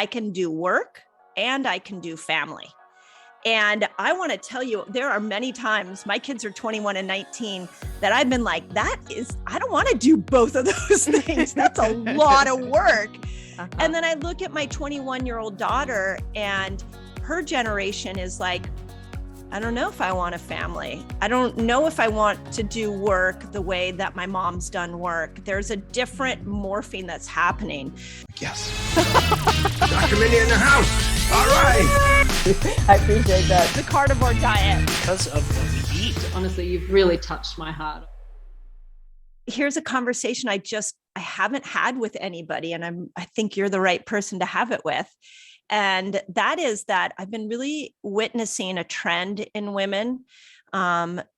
I can do work and I can do family. And I want to tell you, there are many times, my kids are 21 and 19, that I've been like, I don't want to do both of those things. That's a lot of work. Uh-huh. And then I look at my 21-year-old daughter, and her generation is like, I don't know if I want a family. I don't know if I want to do work the way that my mom's done work. There's a different morphing that's happening. Yes. Dr. Mindy in the house. All right. I appreciate that. The carnivore diet. Because of what we eat. Honestly, you've really touched my heart. Here's a conversation I haven't had with anybody, and I think you're the right person to have it with. And that is that I've been really witnessing a trend in women,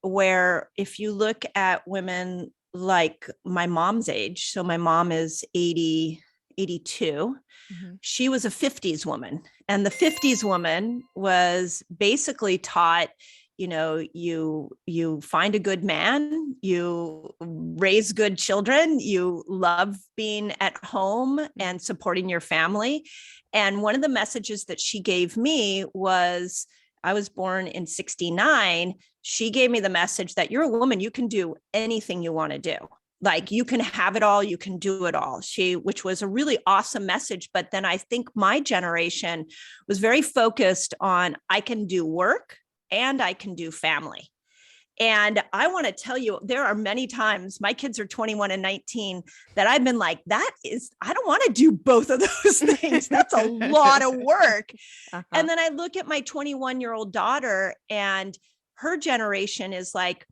where if you look at women like my mom's age, so my mom is 82, mm-hmm. She was a 50s woman. And the 50s woman was basically taught, you find a good man, you raise good children, you love being at home and supporting your family. And one of the messages that she gave me was, I was born in 69. She gave me the message that you're a woman, you can do anything you want to do. Like, you can have it all, you can do it all. Which was a really awesome message. But then I think my generation was very focused on, I can do work and I can do family. And I want to tell you, there are many times, my kids are 21 and 19, that I've been like, I don't want to do both of those things. That's a lot of work. Uh-huh. And then I look at my 21-year-old daughter, and her generation is like,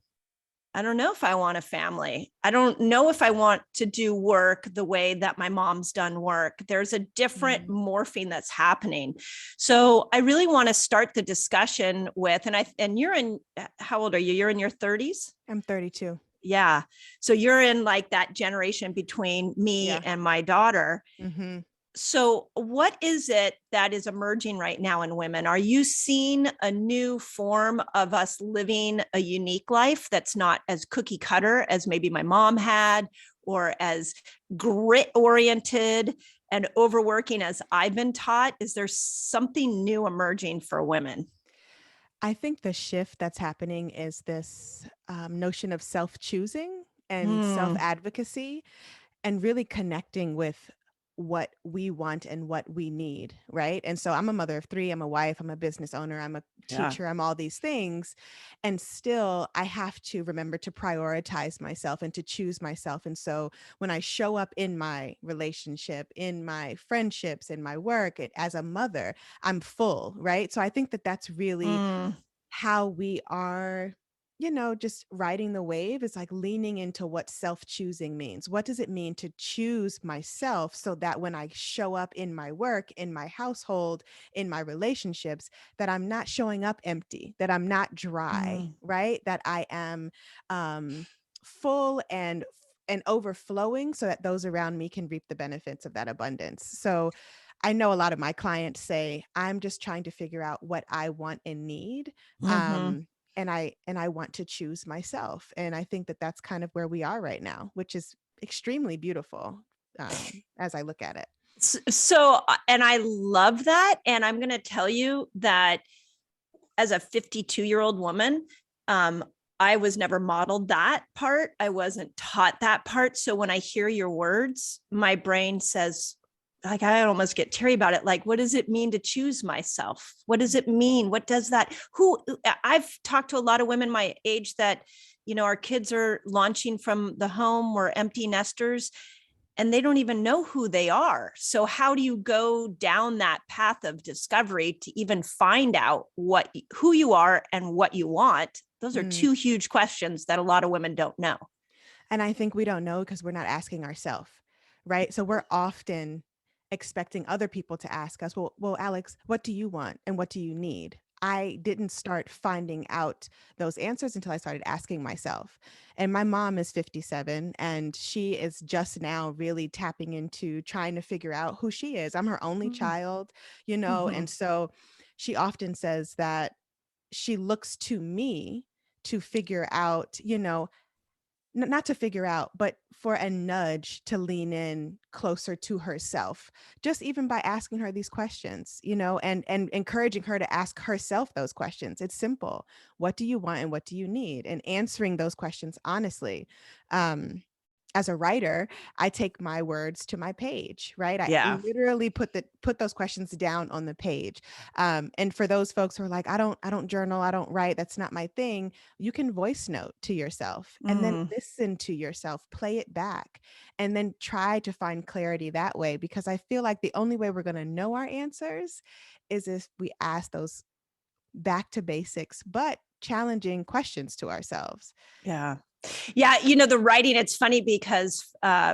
I don't know if I want a family. I don't know if I want to do work the way that my mom's done work. There's a different morphing that's happening. So I really want to start the discussion with, and you're in, how old are you? You're in your 30s? I'm 32. Yeah. So you're in like that generation between me and my daughter. Mm-hmm. So what is it that is emerging right now in women? Are you seeing a new form of us living a unique life that's not as cookie cutter as maybe my mom had, or as grit oriented and overworking as I've been taught? Is there something new emerging for women? I think the shift that's happening is this notion of self-choosing and self-advocacy, and really connecting with what we want and what we need, right? And so I'm a mother of 3, I'm a wife, I'm a business owner, I'm a teacher, I'm all these things. And still I have to remember to prioritize myself and to choose myself. And so when I show up in my relationship, in my friendships, in my work, as a mother, I'm full, right? So I think that that's really how we are, just riding the wave, is like leaning into what self-choosing means. What does it mean to choose myself, so that when I show up in my work, in my household, in my relationships, that I'm not showing up empty, that I'm not dry, right? That I am full and overflowing, so that those around me can reap the benefits of that abundance. So I know a lot of my clients say, I'm just trying to figure out what I want and need. And I want to choose myself. And I think that that's kind of where we are right now, which is extremely beautiful as I look at it. So, and I love that. And I'm going to tell you that as a 52-year-old woman, I was never modeled that part. I wasn't taught that part. So when I hear your words, my brain says, like, I almost get teary about it. Like, what does it mean to choose myself? What does it mean? What does that, I've talked to a lot of women my age that, our kids are launching from the home, we're empty nesters, and they don't even know who they are. So how do you go down that path of discovery to even find out who you are and what you want? Those are two huge questions that a lot of women don't know. And I think we don't know because we're not asking ourselves, right? So we're often expecting other people to ask us, well, Alex, what do you want and what do you need? I didn't start finding out those answers until I started asking myself. And my mom is 57, and she is just now really tapping into trying to figure out who she is. I'm her only child, and so she often says that she looks to me to figure out, not to figure out, but for a nudge to lean in closer to herself, just even by asking her these questions, and encouraging her to ask herself those questions. It's simple. What do you want and what do you need? And answering those questions honestly. As a writer, I take my words to my page, right? I Yeah. literally put those questions down on the page. And for those folks who are like, I don't journal, I don't write, that's not my thing. You can voice note to yourself and then listen to yourself, play it back, and then try to find clarity that way. Because I feel like the only way we're going to know our answers is if we ask those back to basics, but challenging questions to ourselves. Yeah. Yeah. The writing, it's funny because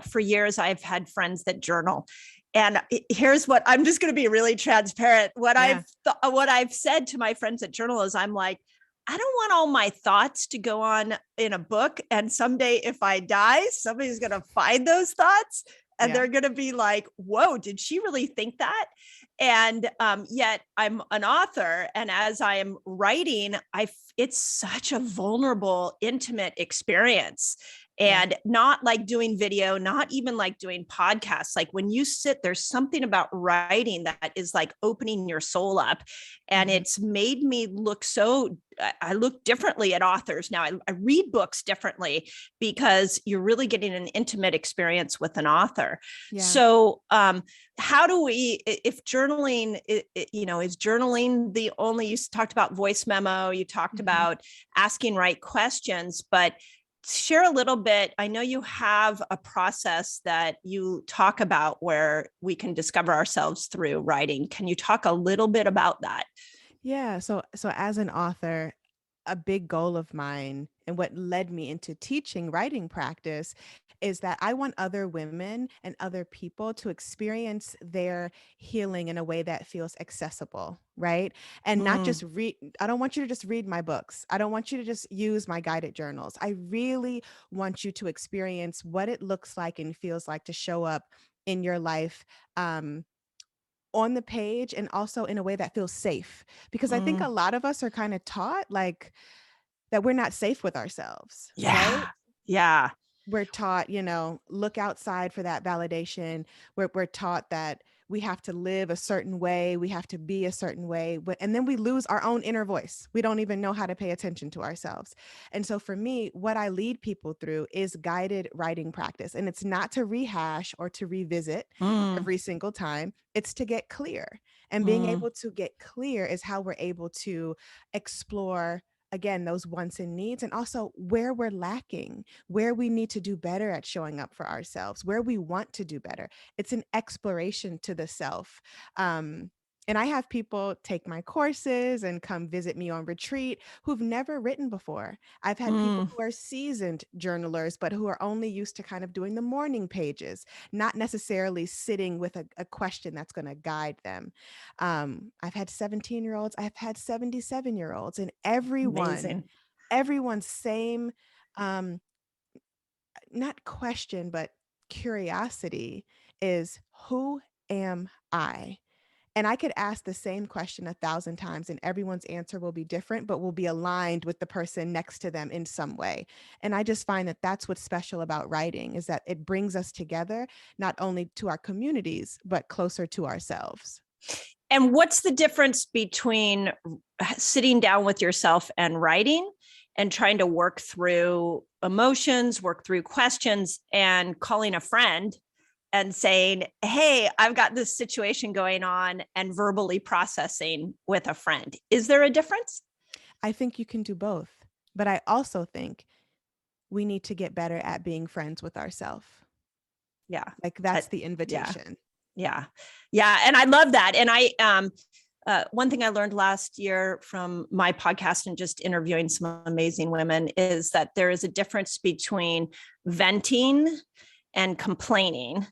for years I've had friends that journal. And here's what I'm just going to be really transparent. What I've said to my friends that journal is I'm like, I don't want all my thoughts to go on in a book. And someday if I die, somebody's going to find those thoughts and they're going to be like, whoa, did she really think that? And yet I'm an author. And as I am writing, it's such a vulnerable, intimate experience. And not like doing video, not even like doing podcasts. Like when you sit, there's something about writing that is like opening your soul up. And it's made me I look differently at authors now. I read books differently because you're really getting an intimate experience with an author. Yeah. So how do we, if journaling, is journaling the only, you talked about voice memo, you talked about asking right questions, but share a little bit. I know you have a process that you talk about where we can discover ourselves through writing. Can you talk a little bit about that? Yeah. So as an author, a big goal of mine and what led me into teaching writing practice is that I want other women and other people to experience their healing in a way that feels accessible, right? And not just read. I don't want you to just read my books. I don't want you to just use my guided journals. I really want you to experience what it looks like and feels like to show up in your life, on the page, and also in a way that feels safe. Because I think a lot of us are kind of taught like that we're not safe with ourselves. Yeah. Right? Yeah. We're taught, look outside for that validation. We're taught that we have to live a certain way. We have to be a certain way. And then we lose our own inner voice. We don't even know how to pay attention to ourselves. And so for me, what I lead people through is guided writing practice. And it's not to rehash or to revisit every single time. It's to get clear. And being able to get clear is how we're able to explore, again, those wants and needs, and also where we're lacking, where we need to do better at showing up for ourselves, where we want to do better. It's an exploration to the self. And I have people take my courses and come visit me on retreat who've never written before. I've had people who are seasoned journalers, but who are only used to kind of doing the morning pages, not necessarily sitting with a question that's going to guide them. I've had 17-year-olds, I've had 77-year-olds, and everyone's same, not question, but curiosity is, who am I? And I could ask the same question 1,000 times and everyone's answer will be different, but will be aligned with the person next to them in some way. And I just find that that's what's special about writing, is that it brings us together, not only to our communities, but closer to ourselves. And what's the difference between sitting down with yourself and writing and trying to work through emotions, work through questions, and calling a friend and saying, hey, I've got this situation going on, and verbally processing with a friend? Is there a difference? I think you can do both, but I also think we need to get better at being friends with ourselves. Yeah. Like that's the invitation. Yeah. And I love that. And one thing I learned last year from my podcast and just interviewing some amazing women is that there is a difference between venting and complaining.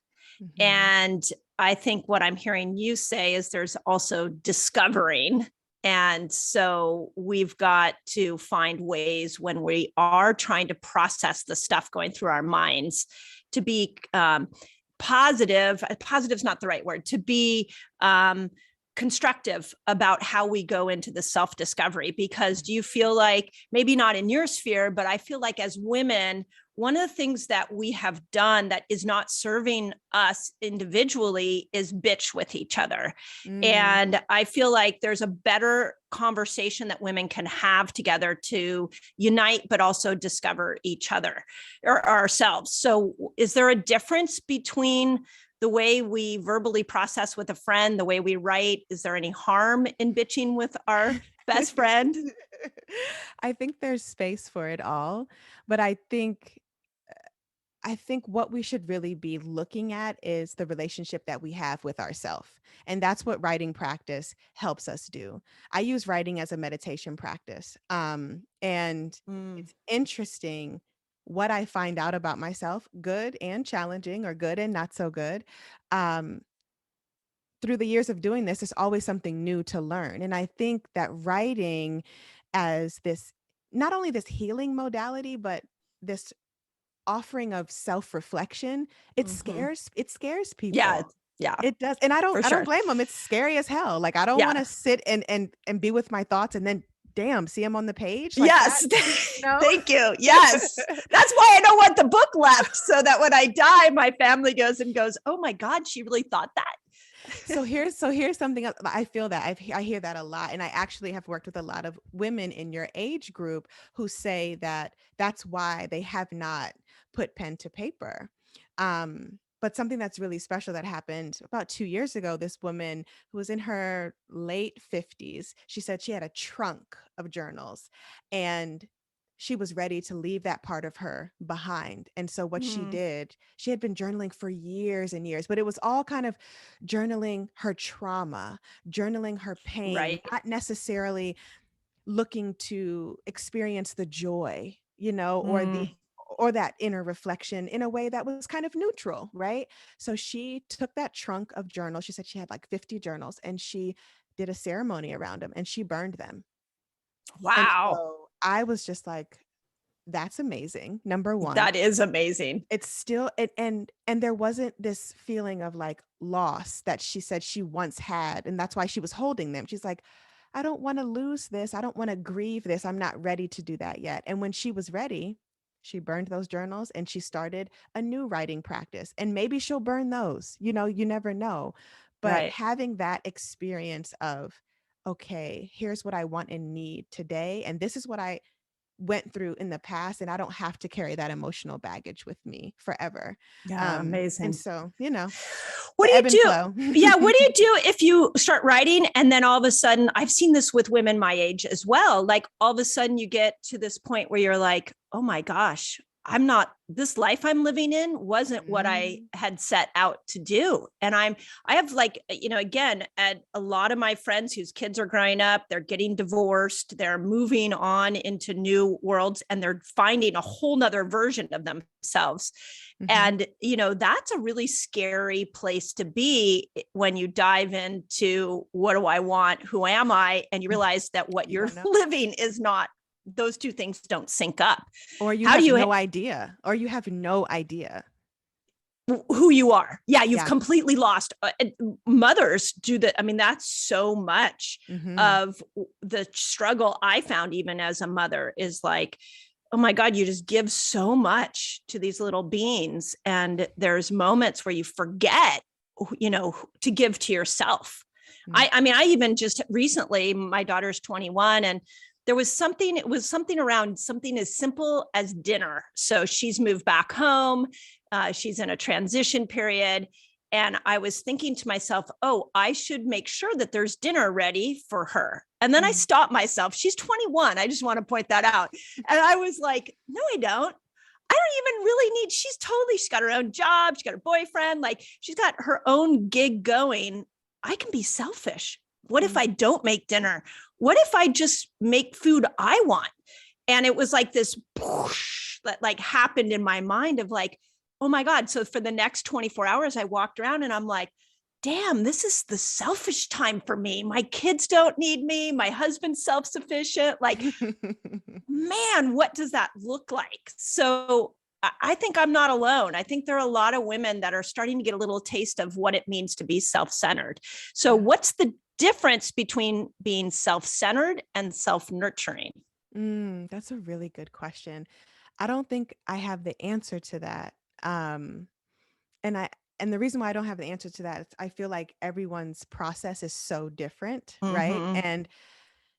And I think what I'm hearing you say is there's also discovering. And so we've got to find ways when we are trying to process the stuff going through our minds to be positive. Positive's not the right word. To be constructive about how we go into the self-discovery? Because do you feel like, maybe not in your sphere, but I feel like as women, one of the things that we have done that is not serving us individually is bitch with each other. And I feel like there's a better conversation that women can have together to unite, but also discover each other or ourselves. So is there a difference between the way we verbally process with a friend, the way we write? Is there any harm in bitching with our best friend? I think there's space for it all, but I think what we should really be looking at is the relationship that we have with ourselves. And that's what writing practice helps us do. I use writing as a meditation practice. And it's interesting what I find out about myself, good and challenging, or good and not so good. Um, Through the years of doing this, there's always something new to learn. And I think that writing as this, not only this healing modality, but this offering of self-reflection, it scares Yeah. people. Yeah. It does. And I For don't sure. blame them. It's scary as hell. Like, I don't want to sit and be with my thoughts and then damn, see them on the page. Like Yes. that, no. Thank you. Yes. That's why I don't want the book left, so that when I die, my family goes, oh my God, she really thought that. So here's something else. I feel that I hear that a lot, and I actually have worked with a lot of women in your age group who say that that's why they have not put pen to paper. But something that's really special that happened about 2 years ago, this woman who was in her late 50s, she said she had a trunk of journals, and she was ready to leave that part of her behind. And so what she did, she had been journaling for years and years, but it was all kind of journaling her trauma, journaling her pain, Right. not necessarily looking to experience the joy, or that inner reflection in a way that was kind of neutral, right? So she took that trunk of journals. She said she had like 50 journals, and she did a ceremony around them and she burned them. And Wow. so I was just like, that's amazing. Number one. That is amazing. It's still and there wasn't this feeling of like loss that she said she once had, and that's why she was holding them. She's like, I don't want to lose this. I don't want to grieve this. I'm not ready to do that yet. And when she was ready, she burned those journals and she started a new writing practice. And maybe she'll burn those. You never know. But Right. having that experience of, okay, here's what I want and need today, and this is what I went through in the past, and I don't have to carry that emotional baggage with me forever. Yeah, amazing. And so, What do you do? flow. Yeah. What do you do if you start writing and then all of a sudden, I've seen this with women my age as well. Like all of a sudden you get to this point where you're like, oh my gosh, this life I'm living in wasn't what I had set out to do. And I have like, again, at a lot of my friends whose kids are growing up, they're getting divorced, they're moving on into new worlds, and they're finding a whole nother version of themselves. And, that's a really scary place to be when you dive into what do I want? Who am I? And you realize that what you're living is not, those two things don't sync up. Or you have no idea. Or you have no idea who you are. Yeah, you've completely lost. Mothers do that. I mean, that's so much of the struggle I found even as a mother is like, oh my God, you just give so much to these little beings. And there's moments where you forget, to give to yourself. I mean, I even just recently, my daughter's 21, and it was something around something as simple as dinner. So she's moved back home. She's in a transition period. And I was thinking to myself, oh, I should make sure that there's dinner ready for her. And then I stopped myself. She's 21. I just want to point that out. And I was like, no, I don't. I don't even really need, she's got her own job. She's got her boyfriend. Like she's got her own gig going. I can be selfish. What if I don't make dinner? What if I just make food I want? And it was like this whoosh, that like happened in my mind of like, oh my God. So for the next 24 hours, I walked around and I'm like, damn, this is the selfish time for me. My kids don't need me. My husband's self-sufficient. Like, man, what does that look like? So I think I'm not alone. I think there are a lot of women that are starting to get a little taste of what it means to be self-centered. So what's the difference between being self-centered and self-nurturing? That's a really good question. I don't think I have the answer to that. Um, and I and the reason why I don't have the answer to that is I feel like everyone's process is so different, right? Mm-hmm. And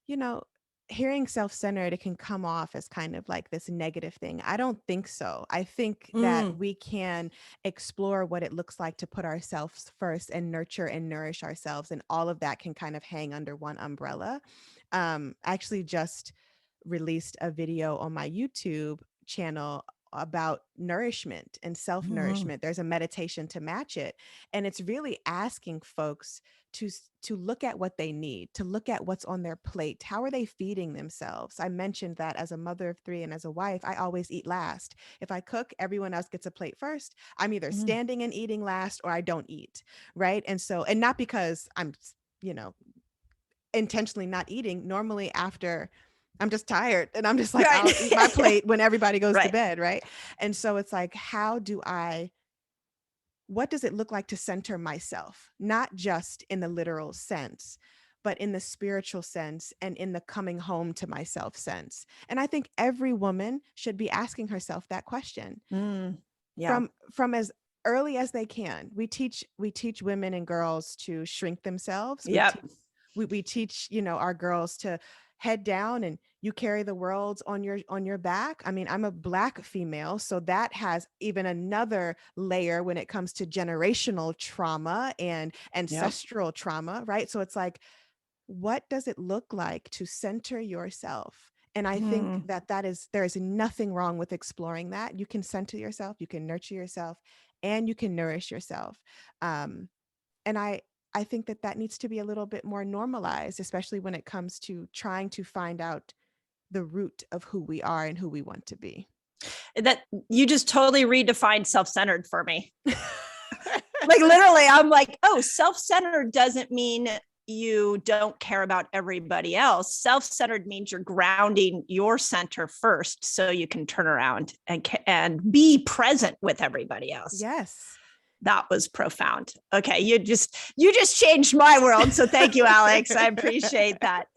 you know, hearing self-centered, it can come off as kind of like this negative thing. I don't think so. I think that Mm. we can explore what it looks like to put ourselves first and nurture and nourish ourselves. And all of that can kind of hang under one umbrella. I actually just released a video on my YouTube channel about nourishment and self Mm. nourishment. There's a meditation to match it. And it's really asking folks to look at what they need, to look at what's on their plate. How are they feeding themselves? I mentioned that as a mother of three and as a wife, I always eat last. If I cook, everyone else gets a plate first. I'm either Mm. standing and eating last or I don't eat, right? And so, and not because I'm, you know, intentionally not eating. Normally after I'm just tired and I'm just like, Right. I'll eat my plate when everybody goes to Right. bed, right? And so it's like, what does it look like to center myself, not just in the literal sense, but in the spiritual sense and in the coming home to myself sense? And I think every woman should be asking herself that question Mm. Yeah. from as early as they can. We teach women and girls to shrink themselves. We Yep. teach we teach, our girls to head down and you carry the world on your back. I mean, I'm a Black female, so that has even another layer when it comes to generational trauma and Yep. ancestral trauma, right? So it's like, what does it look like to center yourself? And I think Mm. there is nothing wrong with exploring that. You can center yourself, you can nurture yourself, and you can nourish yourself. Um, and I think that needs to be a little bit more normalized, especially when it comes to trying to find out the root of who we are and who we want to be. That you just totally redefined self-centered for me. Like literally, I'm like, oh, self-centered doesn't mean you don't care about everybody else. Self-centered means you're grounding your center first so you can turn around and be present with everybody else. Yes. That was profound. Okay, you just changed my world. So thank you, Alex. I appreciate that.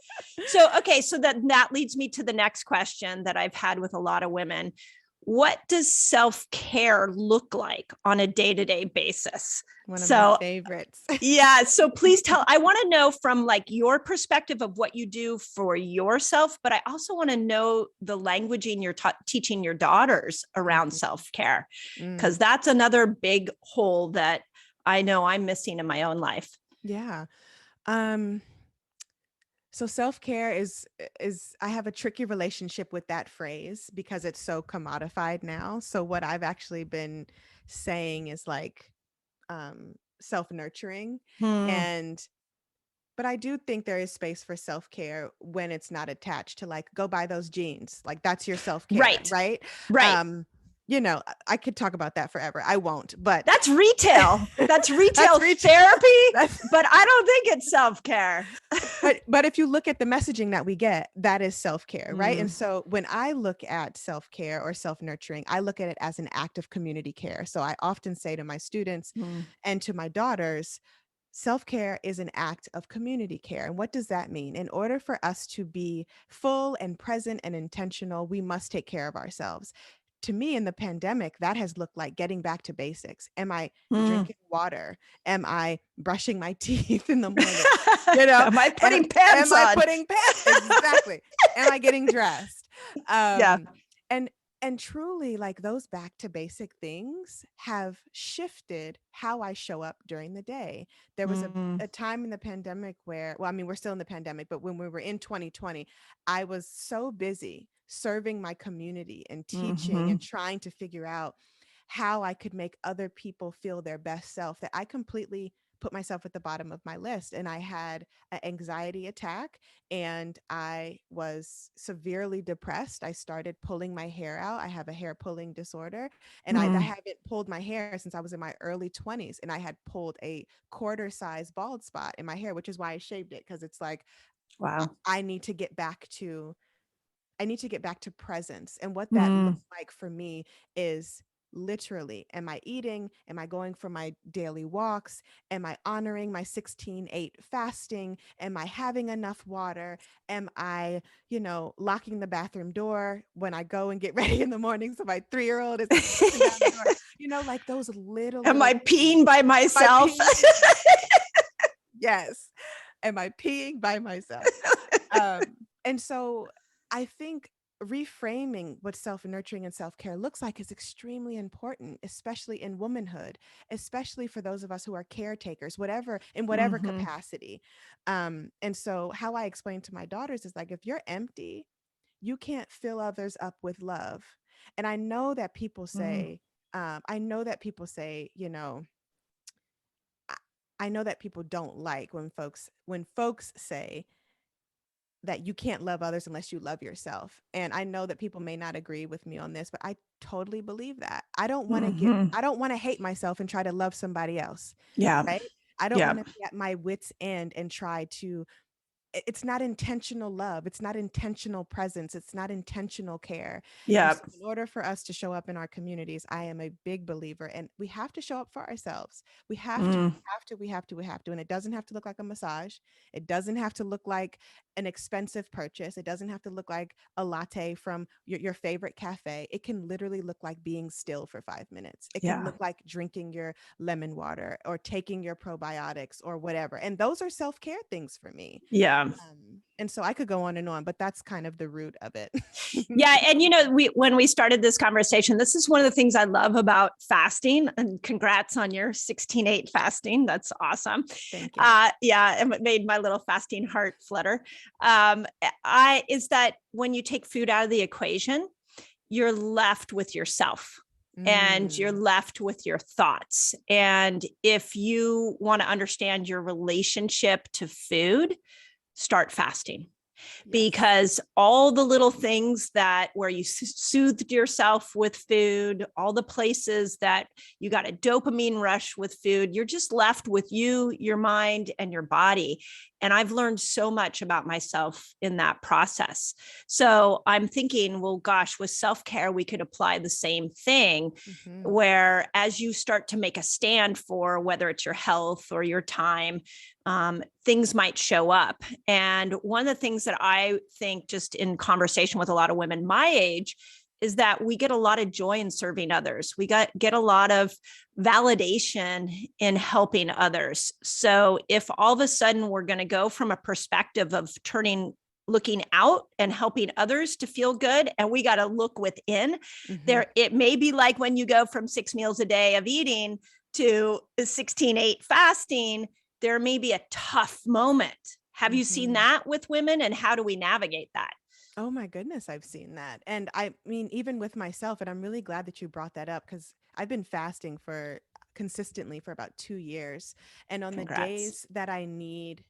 So okay, so that leads me to the next question that I've had with a lot of women. What does self-care look like on a day-to-day basis? One of my So favorites. yeah, so please I want to know from like your perspective of what you do for yourself, but I also want to know the languaging you're teaching your daughters around Mhm. self-care, because Mm, that's another big hole that I know I'm missing in my own life. yeah. Um, So self-care is I have a tricky relationship with that phrase because it's so commodified now. So what I've actually been saying is like self-nurturing, Hmm. and but I do think there is space for self-care when it's not attached to like go buy those jeans. Like that's your self-care, Right, right? right. Um I could talk about that forever. I won't, but That's retail. That's that's retail retail. therapy, That's but I don't think it's self-care. but if you look at the messaging that we get, that is self-care, right? And Mm. so when I look at self-care or self-nurturing, I look at it as an act of community care. So I often say to my students Mm. and to my daughters, self-care is an act of community care. And what does that mean? In order for us to be full and present and intentional, we must take care of ourselves. To me, in the pandemic, that has looked like getting back to basics. Am I Mm. drinking water? Am I brushing my teeth in the morning? You know, Am I and putting pants am I on? putting pants? Exactly. Am I getting dressed? Yeah. Um, and truly, like those back to basic things have shifted how I show up during the day. There was Mm. a time in the pandemic where, well, I mean, we're still in the pandemic, but when we were in 2020, I was so busy serving my community and teaching and Mhm. trying to figure out how I could make other people feel their best self that I completely put myself at the bottom of my list. And I had an anxiety attack and I was severely depressed. I started pulling my hair out. I have a hair pulling disorder, and I Mm. haven't pulled my hair since I was in my early 20s. And I had pulled a quarter size bald spot in my hair, which is why I shaved it, because it's like Wow. I need to get back to presence. And what that Mm. looks like for me is literally, am I eating? Am I going for my daily walks? Am I honoring my 16/8 fasting? Am I having enough water? Am I, locking the bathroom door when I go and get ready in the morning? So my 3-year-old is pushing down the door, like those Am little I things. peeing by Am I myself? peeing? Yes. Am I peeing by myself? And so I think reframing what self-nurturing and self-care looks like is extremely important, especially in womanhood, especially for those of us who are caretakers, in whatever Mhm. capacity. And so how I explain to my daughters is like, if you're empty, you can't fill others up with love. And I know that people Mm. say, I know that people say, I I know that people don't like when folks say that you can't love others unless you love yourself. And I know that people may not agree with me on this, but I totally believe that. Mhm. I don't want to hate myself and try to love somebody else, Yeah. right? I don't Yeah. want to be at my wit's end and try to it's not intentional love. It's not intentional presence. It's not intentional care. And Yeah. so in order for us to show up in our communities, I am a big believer, and we have to show up for ourselves. We have to, Mm. we have to, we have to, we have to. And it doesn't have to look like a massage. It doesn't have to look like an expensive purchase. It doesn't have to look like a latte from your favorite cafe. It can literally look like being still for 5 minutes. It can Yeah. look like drinking your lemon water or taking your probiotics or whatever. And those are self-care things for me. Yeah. And so I could go on, but that's kind of the root of it. Yeah. And when we started this conversation, this is one of the things I love about fasting. And congrats on your 16/8 fasting. That's awesome. Thank you. Yeah, and it made my little fasting heart flutter. Is that when you take food out of the equation, you're left with yourself. And you're Mm, left with your thoughts. And if you want to understand your relationship to food, start fasting, yes. because all the little things that where you soothed yourself with food, all the places that you got a dopamine rush with food, you're just left with you, your mind, and your body. And I've learned so much about myself in that process. So I'm thinking, well, gosh, with self-care, we could apply the same thing, Mhm. where as you start to make a stand for whether it's your health or your time, things might show up. And one of the things that I think, just in conversation with a lot of women my age, is that we get a lot of joy in serving others. We get a lot of validation in helping others. So if all of a sudden we're going to go from a perspective of looking out and helping others to feel good, and we got to look within, Mhm. it may be like when you go from 6 meals a day of eating to 16/8 fasting, there may be a tough moment. Have you seen Mhm. that with women, and how do we navigate that? Oh my goodness, I've seen that. And I mean, even with myself, and I'm really glad that you brought that up because I've been fasting for consistently for about 2 years. And on the Congrats. days that I need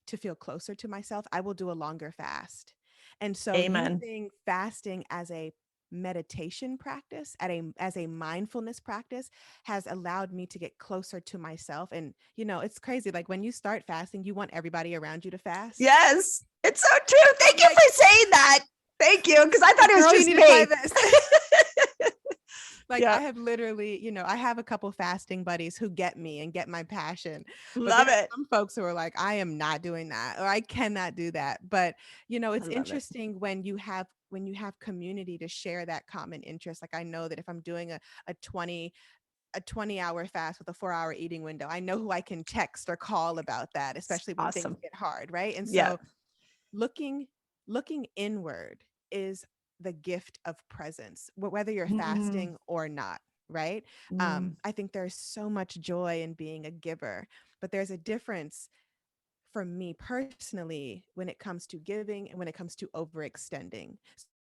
to feel closer to myself, I will do a longer fast. And so Amen. using fasting as a meditation practice, as a mindfulness practice, has allowed me to get closer to myself. And it's crazy. Like when you start fasting, you want everybody around you to fast. Yes, it's so true. Thank I'm you like, for saying that. Thank you, because I thought it was girl, you just need to try me. this. Like I Yeah, have literally, I have a couple fasting buddies who get me and get my passion. But there love are it. some folks who are like, I am not doing that, or I cannot do that. But I it's love it. interesting when you have community to share that common interest. Like I know that if I'm doing a 20-hour fast with a 4-hour eating window, I know who I can text or call about that, It's especially when things awesome. get hard, right? And Yeah. so looking looking inward is the gift of presence, whether you're Mm, fasting or not, right? mm, I think there's so much joy in being a giver, but there's a difference for me personally when it comes to giving and when it comes to overextending.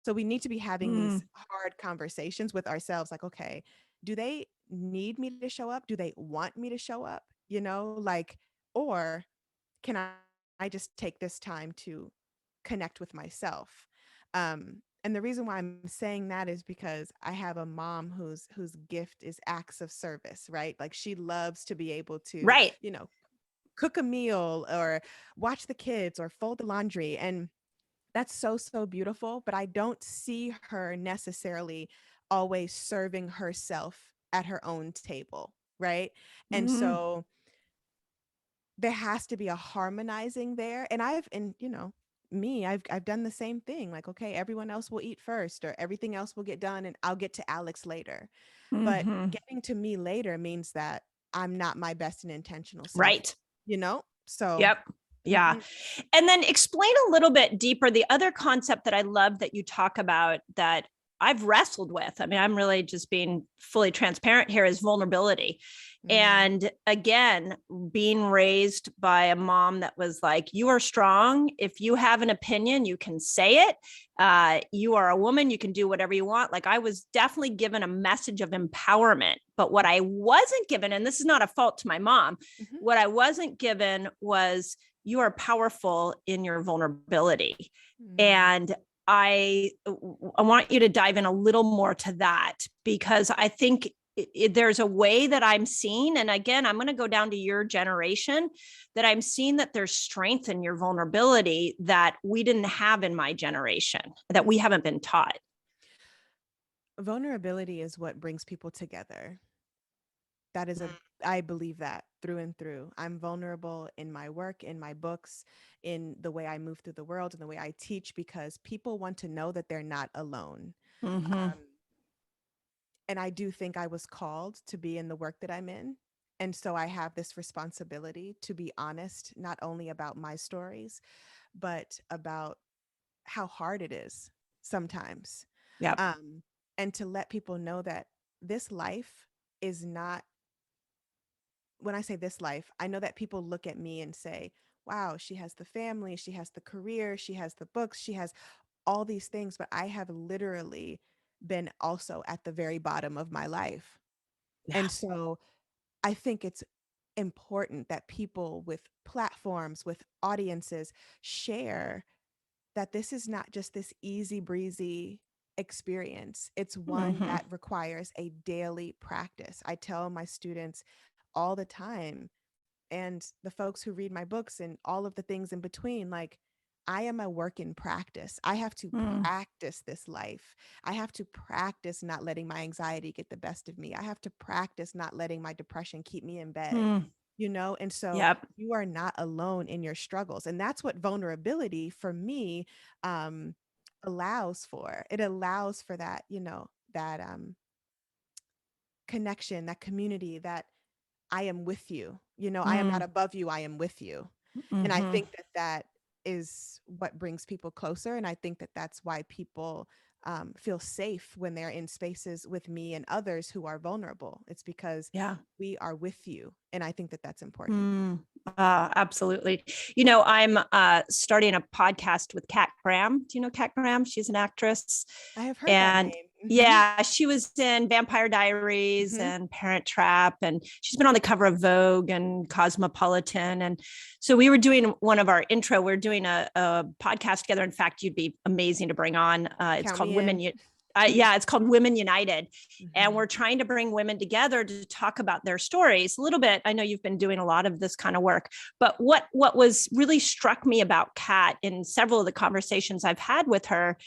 So we need to be having mm. these hard conversations with ourselves, like, okay, do they need me to show up? Do they want me to show up? Like, or can I just take this time to connect with myself? And the reason why I'm saying that is because I have a mom whose gift is acts of service, right? Like she loves to be able to, Right. cook a meal or watch the kids or fold the laundry. And that's so, so beautiful. But I don't see her necessarily always serving herself at her own table, right? And Mm, so there has to be a harmonizing there. And I've done the same thing. Like, okay, everyone else will eat first, or everything else will get done and I'll get to Alex later. But mhm. getting to me later means that I'm not my best and intentional self, Right. So Yep. Yeah. mhm, And then explain a little bit deeper the other concept that I love that you talk about that I've wrestled with. I mean, I'm really just being fully transparent here is vulnerability. mm, And again, being raised by a mom that was like, you are strong. If you have an opinion, you can say it. You are a woman, you can do whatever you want. Like I was definitely given a message of empowerment. But what I wasn't given, and this is not a fault to my mom, mhm, what I wasn't given was you are powerful in your vulnerability. mm. And I want you to dive in a little more to that because I think there's a way that I'm seeing, and again, I'm going to go down to your generation, that I'm seeing that there's strength in your vulnerability that we didn't have in my generation, that we haven't been taught. Vulnerability is what brings people together. That is I believe that through and through. I'm vulnerable in my work, in my books, in the way I move through the world, and the way I teach, because people want to know that they're not alone. Mm-hmm. Um, and I do think I was called to be in the work that I'm in. And so I have this responsibility to be honest, not only about my stories, but about how hard it is sometimes. Yep. Um, and to let people know that this life is not, when I say this life, I know that people look at me and say, wow, she has the family, she has the career, she has the books, she has all these things, but I have literally been also at the very bottom of my life. Yeah. And so I think it's important that people with platforms, with audiences, share that this is not just this easy breezy experience. It's one Mm-hmm. that requires a daily practice. I tell my students all the time, and the folks who read my books and all of the things in between, like, I am a work in practice. I have to Mm-hmm. practice this life. I have to practice not letting my anxiety get the best of me. I have to practice not letting my depression keep me in bed, And so Yep. you are not alone in your struggles. And that's what vulnerability for me um, allows for. It allows for that, that connection, that community, that I am with you. I am not above you. I am with you. And I Mm-hmm. think that that is what brings people closer. And I think that that's why people feel safe when they're in spaces with me and others who are vulnerable. It's because Yeah. we are with you. And I think that that's important. Mm, absolutely. I'm starting a podcast with Kat Graham. Do you know Kat Graham? She's an actress. I have heard that And name. yeah, she was in Vampire Diaries Hmm. and Parent Trap, and she's been on the cover of Vogue and Cosmopolitan. And so we were doing one of our intro, we're doing a podcast together. In fact, you'd be amazing to bring on. It's Count called me in. yeah, it's called Women United. And Hmm. we're trying to bring women together to talk about their stories a little bit. I know you've been doing a lot of this kind of work, but what was really struck me about Kat in several of the conversations I've had with her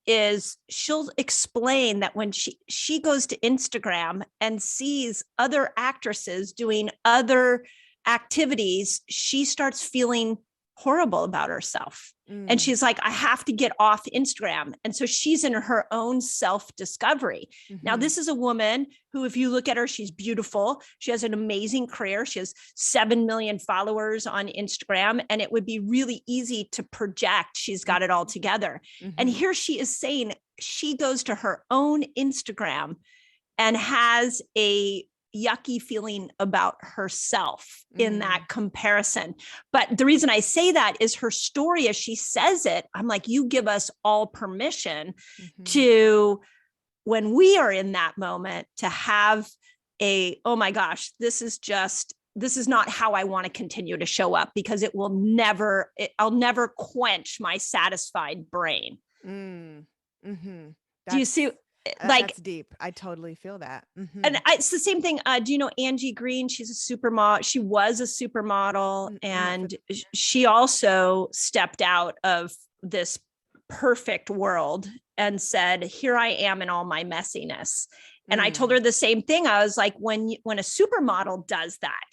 is she'll explain that when she goes to Instagram and sees other actresses doing other activities, she starts feeling horrible about herself. And Mm. she's like, I have to get off Instagram. And so she's in her own self-discovery. Now, Hmm. this is a woman who, if you look at her, she's beautiful. She has an amazing career. She has 7 million followers on Instagram. And it would be really easy to project she's got it all together. And Hmm. here she is saying she goes to her own Instagram and has a yucky feeling about herself in that Mm. comparison. But the reason I say that is her story, as she says it, I'm like, you give us all permission Hmm. to, when we are in that moment, to have oh my gosh, this is not how I want to continue to show up, because I'll never quench my satisfied brain. Mm. Hmm. Do you see? That's Like, deep. I totally feel that. and Hmm. it's the same thing. Do you know Angie Green? She's a supermodel. She was a supermodel, I'm not and she also stepped out of this perfect world and said, here I am in all my messiness. And I told her the same thing. I was like, when a supermodel does that.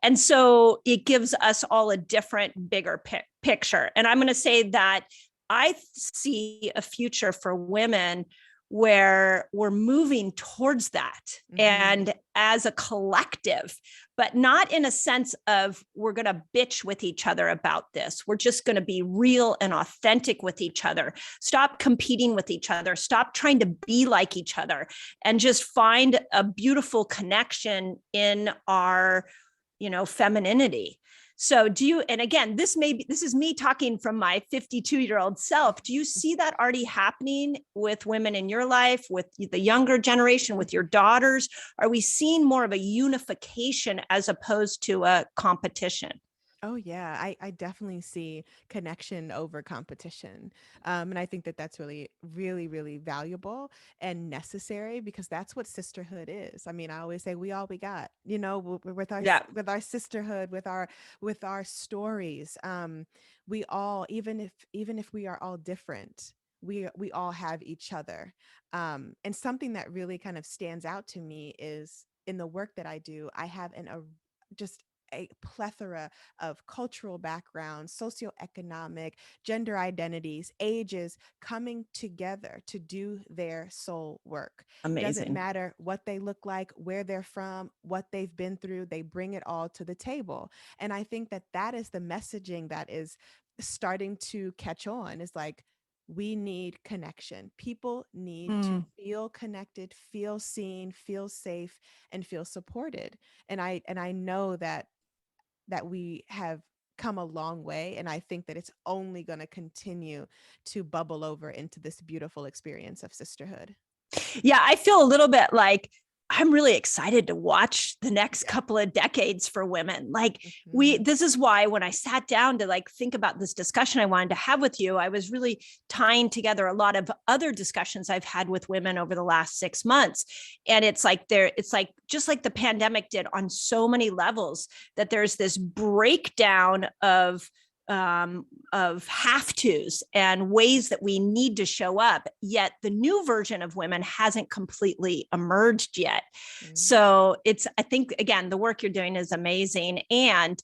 And so it gives us all a different, bigger picture. And I'm going to say that I see a future for women where we're moving towards that, and as a collective, but not in a sense of we're going to bitch with each other about this. We're just going to be real and authentic with each other. Stop competing with each other. Stop trying to be like each other, and just find a beautiful connection in our, femininity. So do you, and again, this is me talking from my 52-year-old self. Do you see that already happening with women in your life, with the younger generation, with your daughters? Are we seeing more of a unification as opposed to a competition? Oh yeah, I definitely see connection over competition. And I think that that's really, really, really valuable and necessary, because that's what sisterhood is. I mean, I always say we all we got, with our Yeah. with our sisterhood, with our stories. We all, even if we are all different, we all have each other. And something that really kind of stands out to me is in the work that I do, I have just a plethora of cultural backgrounds, socioeconomic, gender identities, ages coming together to do their soul work. Doesn't Amazing. matter what they look like, where they're from, what they've been through, they bring it all to the table. And I think that that is the messaging that is starting to catch on, is like, we need connection. People need to feel connected, feel seen, feel safe, and feel supported. And I know that we have come a long way, and I think that it's only going to continue to bubble over into this beautiful experience of sisterhood. Yeah, I feel a little bit like I'm really excited to watch the next Yeah. couple of decades for women. Like Mhm. this is why when I sat down to think about this discussion I wanted to have with you, I was really tying together a lot of other discussions I've had with women over the last 6 months. And it's like just like the pandemic did on so many levels, that there's this breakdown of have tos and ways that we need to show up, yet the new version of women hasn't completely emerged yet. So I think, again, the work you're doing is amazing, and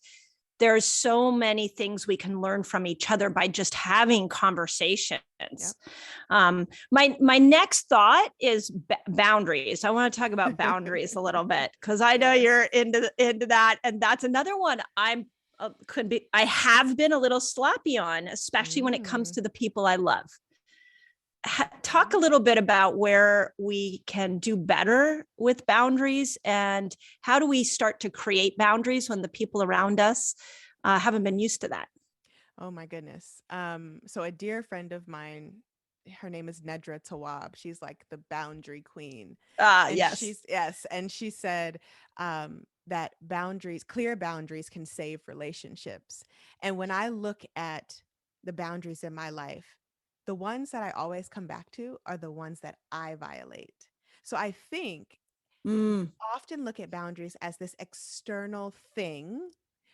there's so many things we can learn from each other by just having conversations. Yep. My next thought is boundaries. I want to talk about boundaries a little bit, because I know you're into that, and that's another one I have been a little sloppy on, especially when it comes to the people I love. Talk a little bit about where we can do better with boundaries, and how do we start to create boundaries when the people around us haven't been used to that. Oh my goodness. So a dear friend of mine, her name is Nedra Tawab. She's like the boundary queen. And Yes. and she said that clear boundaries can save relationships. And when I look at the boundaries in my life, the ones that I always come back to are the ones that I violate. So I think often look at boundaries as this external thing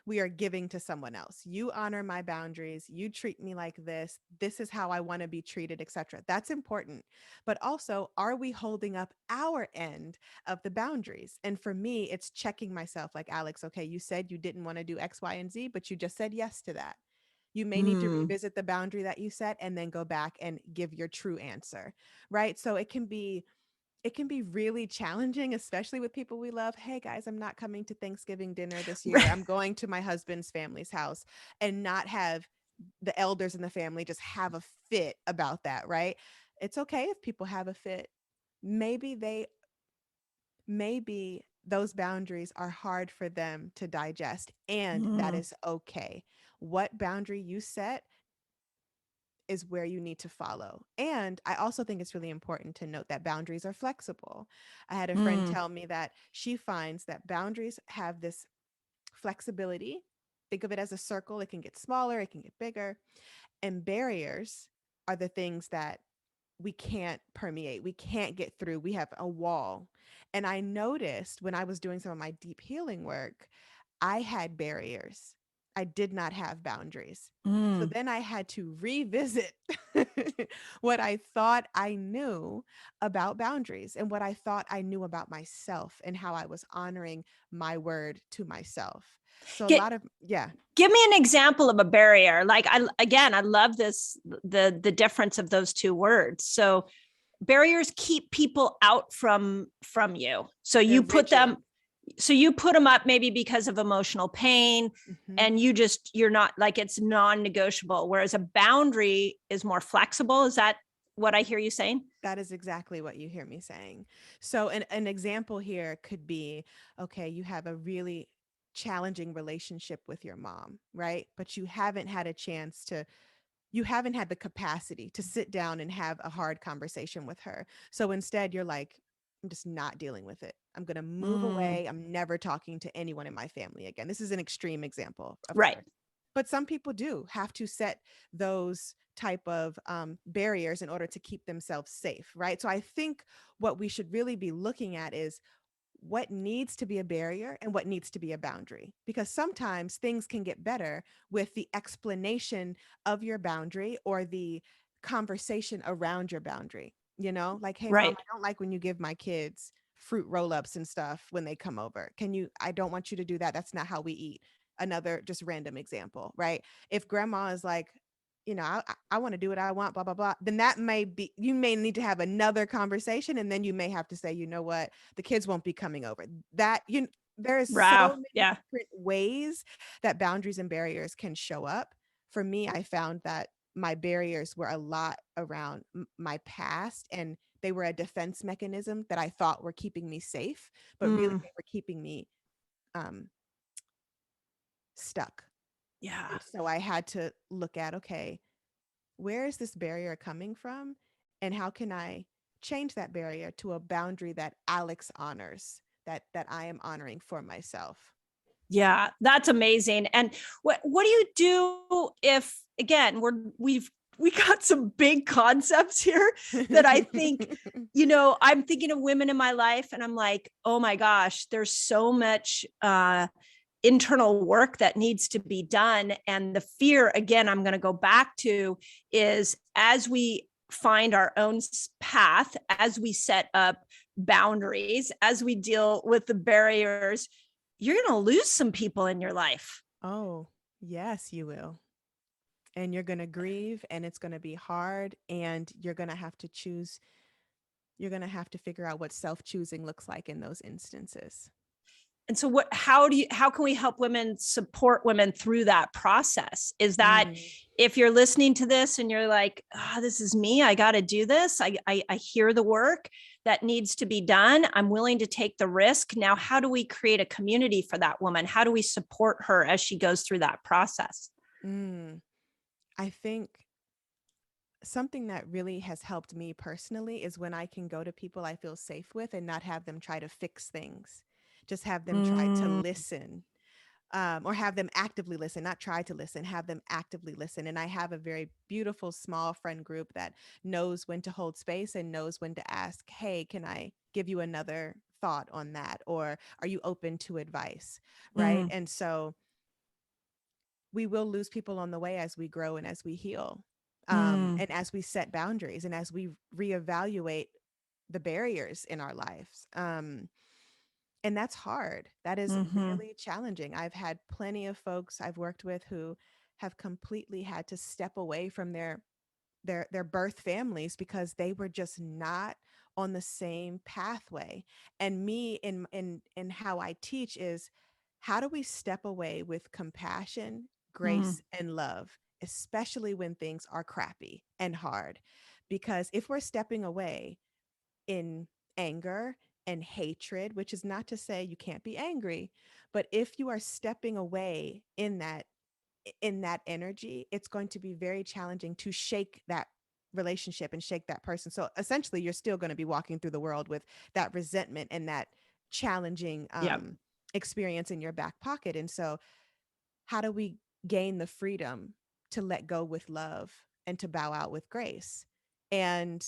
we are giving to someone else. You honor my boundaries, you treat me like this is how I want to be treated, etc. That's important. But also, are we holding up our end of the boundaries? And for me, it's checking myself, like, Alex, okay, you said you didn't want to do X, Y, and Z, but you just said yes to that. You may need to revisit the boundary that you set and then go back and give your true answer, right? So it can be really challenging, especially with people we love. Hey guys, I'm not coming to Thanksgiving dinner this year. I'm going to my husband's family's house, and not have the elders in the family just have a fit about that, right? It's okay if people have a fit. Maybe those boundaries are hard for them to digest, and that is okay. What boundary you set is where you need to follow. And I also think it's really important to note that boundaries are flexible. I had a friend tell me that she finds that boundaries have this flexibility. Think of it as a circle, it can get smaller, it can get bigger. And barriers are the things that we can't permeate, we can't get through, we have a wall. And I noticed when I was doing some of my deep healing work, I had barriers. I did not have boundaries. So Mm. then I had to revisit what I thought I knew about boundaries and what I thought I knew about myself and how I was honoring my word to myself. So a Get, lot of, yeah. Give me an example of a barrier. Like I love this, the difference of those two words. So barriers keep people out from you. So They're you put rigid. them, so you put them up maybe because of emotional pain, Mhm. and you're not, like, it's non-negotiable, whereas a boundary is more flexible. Is that what I hear you saying? That is exactly what you hear me saying. So an example here could be, okay, you have a really challenging relationship with your mom, right? But you haven't had the capacity to sit down and have a hard conversation with her. So instead, you're like, I'm just not dealing with it. I'm going to move Mm, away. I'm never talking to anyone in my family again. This is an extreme example, of right. course. But some people do have to set those type of barriers in order to keep themselves safe, right? So I think what we should really be looking at is what needs to be a barrier and what needs to be a boundary, because sometimes things can get better with the explanation of your boundary or the conversation around your boundary. Like, hey mom, Right. I don't like when you give my kids fruit roll-ups and stuff when they come over. I don't want you to do that. That's not how we eat. Another just random example, right? If grandma is like, I want to do what I want, blah, blah, blah, then you may need to have another conversation. And then you may have to say, you know what, the kids won't be coming over. There is so Wow. many Yeah. different ways that boundaries and barriers can show up. For me, I found that my barriers were a lot around my past, and they were a defense mechanism that I thought were keeping me safe, but really Mm, they were keeping me um, stuck. yeah. And so I had to look at, okay, where is this barrier coming from? And how can I change that barrier to a boundary that Alex honors, that I am honoring for myself? Yeah, that's amazing. And what do you do if, again, we got some big concepts here that I think, I'm thinking of women in my life and I'm like, oh my gosh, there's so much internal work that needs to be done. And the fear, again, I'm going to go back to, is as we find our own path, as we set up boundaries, as we deal with the barriers, you're going to lose some people in your life. Oh, yes, you will. And you're going to grieve, and it's going to be hard, and you're going to have to figure out what self-choosing looks like in those instances. And so how can we help women, support women through that process? Is that, Mm. if you're listening to this and you're like, this is me, I got to do this. I hear the work that needs to be done. I'm willing to take the risk. Now, how do we create a community for that woman? How do we support her as she goes through that process? I think something that really has helped me personally is when I can go to people I feel safe with and not have them try to fix things. Just have them try to Mm, listen, or have them actively listen, not try to listen, have them actively listen. And I have a very beautiful small friend group that knows when to hold space and knows when to ask, hey, can I give you another thought on that? Or are you open to advice? Right. mm, And so we will lose people on the way as we grow and as we heal, mm, and as we set boundaries and as we reevaluate the barriers in our lives. And that's hard. That is mhm, really challenging. I've had plenty of folks I've worked with who have completely had to step away from their birth families because they were just not on the same pathway. And me in how I teach is, how do we step away with compassion, mm, grace, and love, especially when things are crappy and hard? Because if we're stepping away in anger and hatred, which is not to say you can't be angry, but if you are stepping away in that energy, it's going to be very challenging to shake that relationship and shake that person. So essentially, you're still going to be walking through the world with that resentment and that challenging yeah. experience in your back pocket. And so, how do we gain the freedom to let go with love and to bow out with grace? And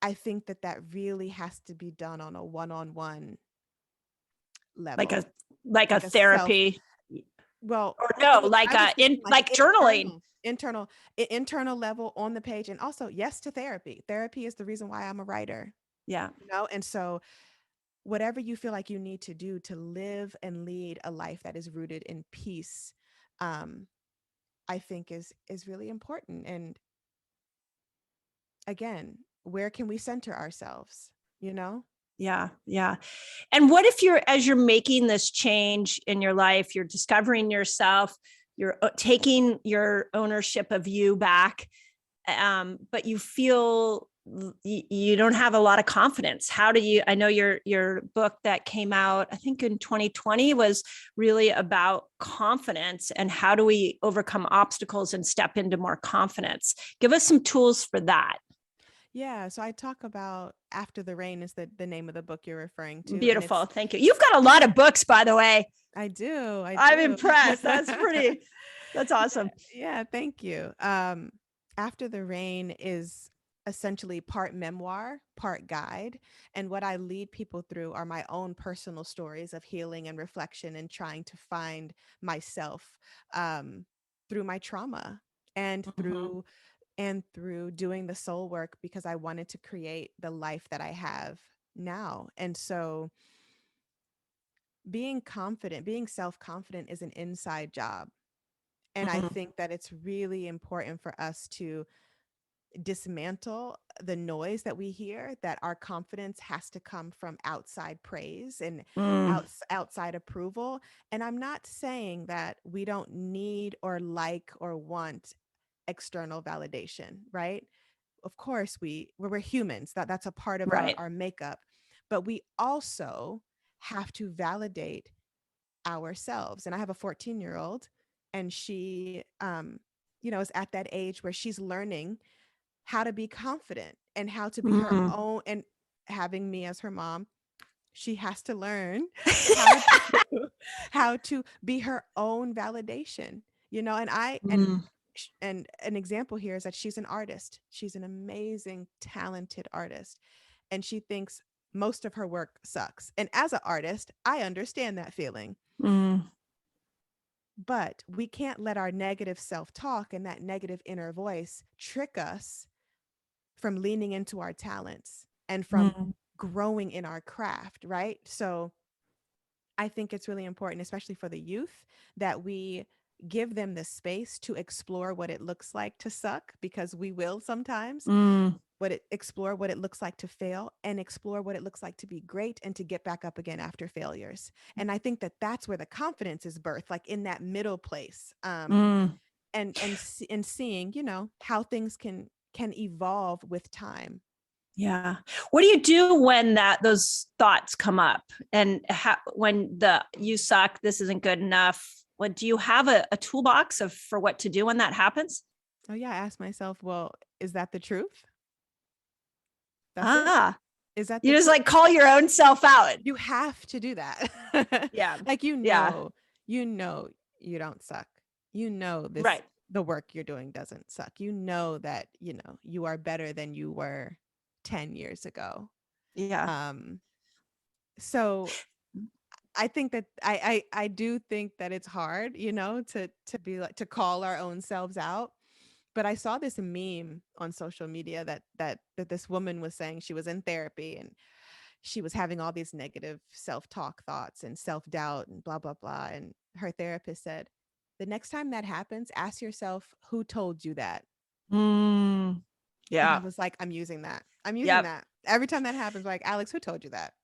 I think that really has to be done on a one-on-one Like level, a like a self therapy. Well, Or I no, was like thinking like journaling. internal level on the page. And also yes to therapy. Therapy is the reason why I'm a writer, Yeah. and so whatever you feel like you need to do to live and lead a life that is rooted in peace, um, I think is really important. And again, where can we center ourselves, Yeah. Yeah. And what if as you're making this change in your life, you're discovering yourself, you're taking your ownership of you back, but you feel you don't have a lot of confidence. How do you, I know your book that came out, I think in 2020, was really about confidence and how do we overcome obstacles and step into more confidence. Give us some tools for that. Yeah, so I talk about After the Rain is the name of the book you're referring to. And Beautiful. Thank you. You've got a lot of books, by the way. I do. I'm impressed. That's awesome. Yeah, thank you. After the Rain is essentially part memoir, part guide. And what I lead people through are my own personal stories of healing and reflection and trying to find myself through my trauma and Mhm. through doing the soul work, because I wanted to create the life that I have now. And so being confident, being self-confident is an inside job. And I Mhm. think that it's really important for us to dismantle the noise that we hear, that our confidence has to come from outside praise and Mm. outside approval. And I'm not saying that we don't need or like or want external validation, right? Of course we're humans, that's a part of Right. our makeup, but we also have to validate ourselves. And I have a 14-year-old, and she is at that age where she's learning how to be confident and how to be her Mm. own. And having me as her mom, she has to learn how to how to be her own validation, and I Mm. and an example here is that she's an artist. She's an amazing, talented artist, and she thinks most of her work sucks. And as an artist, I understand that feeling. Mm. But we can't let our negative self-talk and that negative inner voice trick us from leaning into our talents and from Mm. growing in our craft, right? So I think it's really important, especially for the youth, that we give them the space to explore what it looks like to suck, because we will sometimes, Mm. explore what it looks like to fail, and explore what it looks like to be great and to get back up again after failures. And I think that that's where the confidence is birthed, like in that middle place. Mm. And seeing, how things can evolve with time. Yeah. What do you do when those thoughts come up, and when you suck, this isn't good enough? What do you have a toolbox for what to do when that happens? Oh yeah, I ask myself, well, is that the truth? That's it. Ah, Is that you the just truth? like call your own self out. You have to do that. Yeah. Like, Yeah. you don't suck. This Right. the work you're doing doesn't suck. You know that, you are better than you were 10 years ago. Yeah. Um so I think that I do think that it's hard, to be like, to call our own selves out. But I saw this meme on social media that this woman was saying she was in therapy, and she was having all these negative self-talk thoughts and self-doubt and blah blah blah, and her therapist said, the next time that happens, ask yourself, who told you that? Mm. And I Yeah. was like, I'm using that. Yep. Every time that happens, like, Alex, who told you that?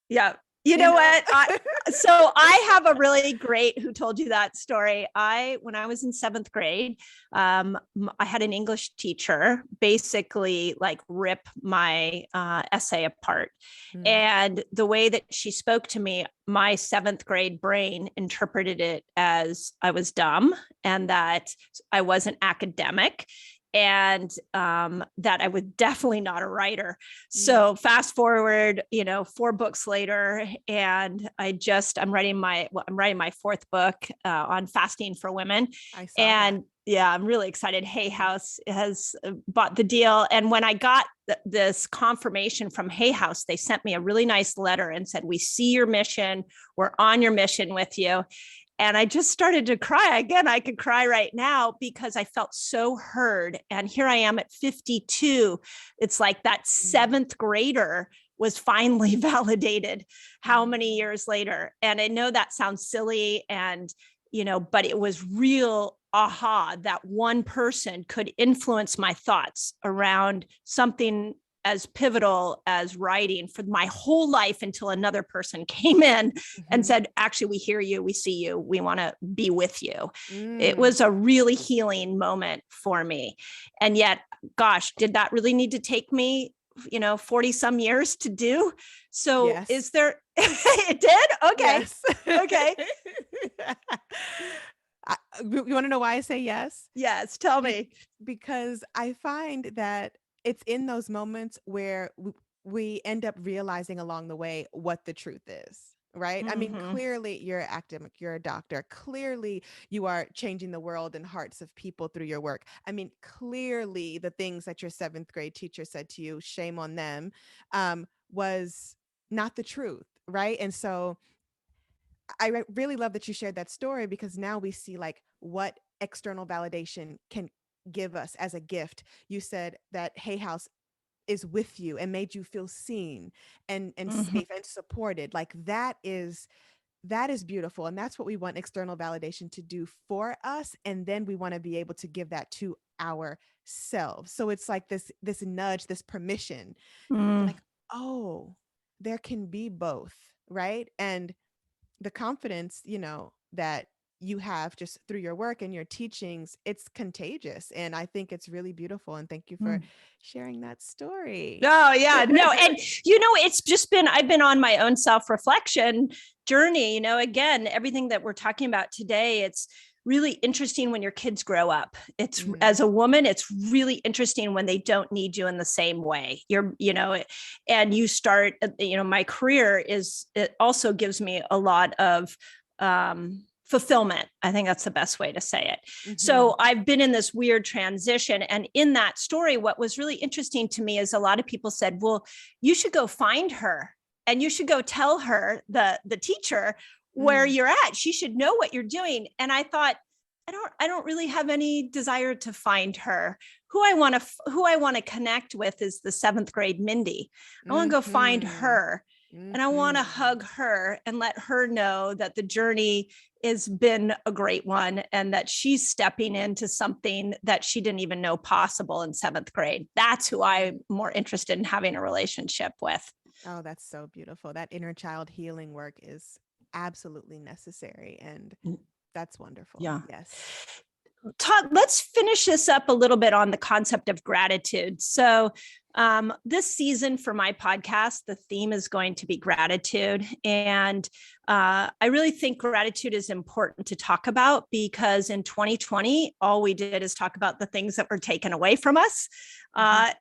Yeah. You You know know? what? So I have a really great who told you that story. When I was in seventh grade, I had an English teacher basically like rip my essay apart. Mm, And the way that she spoke to me, my seventh grade brain interpreted it as I was dumb and that I wasn't academic, and that I was definitely not a writer. mm. So fast forward, 4 books later, and I'm writing my fourth book on fasting for women. I saw that. And yeah, I'm really excited. Hay House has bought the deal. And when I got this confirmation from Hay House, they sent me a really nice letter and said, we see your mission. We're on your mission with you. And I just started to cry. Again, I could cry right now because I felt so heard. And here I am at 52. It's like that seventh grader was finally validated how many years later. And I know that sounds silly and, but it was real aha that one person could influence my thoughts around something as pivotal as writing for my whole life until another person came in and said, actually, we hear you, we see you, we want to be with you. It was a really healing moment for me. And yet, gosh, did that really need to take me 40 some years to do? So Yes. is there, it did? Okay. Yes. Okay. You want to know why I say yes? Yes. Tell me. Because I find that it's in those moments where we end up realizing along the way what the truth is. Right. I mean, clearly you're an academic, you're a doctor. Clearly you are changing the world and hearts of people through your work. I mean, clearly the things that your seventh grade teacher said to you, shame on them, was not the truth. Right. And so I really love that you shared that story, because now we see like what external validation can give us as a gift. You said that Hay House is with you and made you feel seen and safe and supported. Like that is beautiful. And that's what we want external validation to do for us. And then we want to be able to give that to ourselves. So it's like this nudge, this permission, like, oh, there can be both, right? And the confidence, that you have just through your work and your teachings, it's contagious. And I think it's really beautiful. And thank you for sharing that story. Oh, yeah, no. And, it's just I've been on my own self-reflection journey, again, everything that we're talking about today, it's really interesting when your kids grow up. It's as a woman, it's really interesting when they don't need you in the same way. And you start, my career it also gives me a lot of, fulfillment. I think that's the best way to say it. So I've been in this weird transition. And in that story, what was really interesting to me is a lot of people said, well, you should go find her and you should go tell her, the teacher, where you're at. She should know what you're doing. And I thought, I don't really have any desire to find her. Who I want to connect with is the seventh grade Mindy. I want to go find her. And I want to hug her and let her know that the journey has been a great one and that she's stepping into something that she didn't even know possible in seventh grade. That's who I'm more interested in having a relationship with. Oh, that's so beautiful. That inner child healing work is absolutely necessary. And that's wonderful. Yeah. Yes. Todd, let's finish this up a little bit on the concept of gratitude. So this season for my podcast, the theme is going to be gratitude. And I really think gratitude is important to talk about because in 2020, all we did is talk about the things that were taken away from us.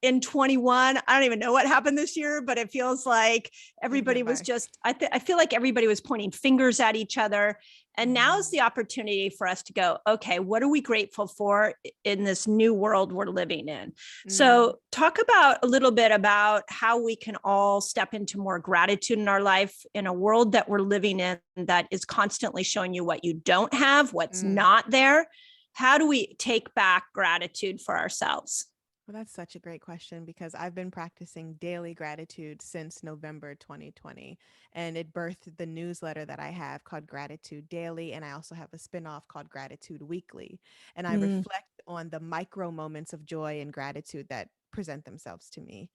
In 21, I don't even know what happened this year, but it feels like everybody was just, I feel like everybody was pointing fingers at each other. And now is the opportunity for us to go, okay, what are we grateful for in this new world we're living in? So talk about a little bit about how we can all step into more gratitude in our life in a world that we're living in that is constantly showing you what you don't have, what's not there. How do we take back gratitude for ourselves? Well, that's such a great question because I've been practicing daily gratitude since November 2020, and it birthed the newsletter that I have called Gratitude Daily, and I also have a spinoff called Gratitude Weekly, and I reflect on the micro moments of joy and gratitude that present themselves to me.